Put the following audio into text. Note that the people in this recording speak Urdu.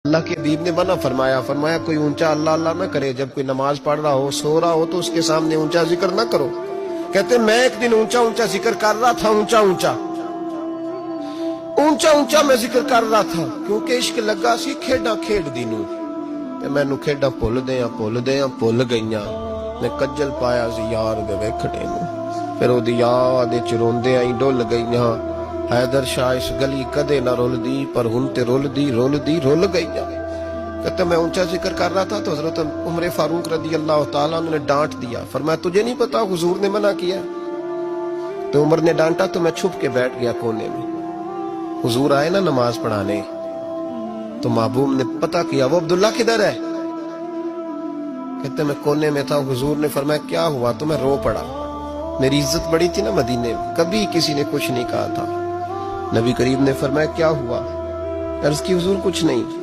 اللہ کے حبیب نے منع فرمایا، فرمایا کوئی اونچا اللہ اللہ نہ کرے، جب کوئی نماز پڑھ رہا ہو سو رہا ہو تو اس کے سامنے اونچا ذکر نہ کرو۔ کہتے میں ایک دن اونچا اونچا ذکر کر رہا تھا، اونچا اونچا میں ذکر کر رہا تھا، کیونکہ عشق لگا سی کھیڈاں کھیڈ دی نوں تے مینوں کھیڈاں بھل گئیاں، میں کجل پایا سی یار دے ویکھنے نوں، پھر او دی یاد وچ روندے آئی ڈل گئیاں، حیدر شاہ اس گلی کدے نہ رول دی، پر ہن تے رول گئیاں۔ کہتے میں اونچا ذکر کر رہا تھا تو حضرت عمر فاروق رضی اللہ تعالیٰ عنہ نے ڈانٹ دیا، فرمایا تجھے نہیں پتا حضور نے منع کیا؟ تو عمر نے ڈانٹا تو میں چھپ کے بیٹھ گیا کونے میں۔ حضور آئے نا نماز پڑھانے تو محبوب نے پتہ کیا وہ عبداللہ کدھر ہے؟ کہتے میں کونے میں تھا، حضور نے فرمایا کیا ہوا؟ تو میں رو پڑا، میری عزت بڑی تھی نا مدینے میں، کبھی کسی نے کچھ نہیں کہا تھا۔ نبی کریم نے فرمایا کیا ہوا؟ عرض کی حضور کچھ نہیں۔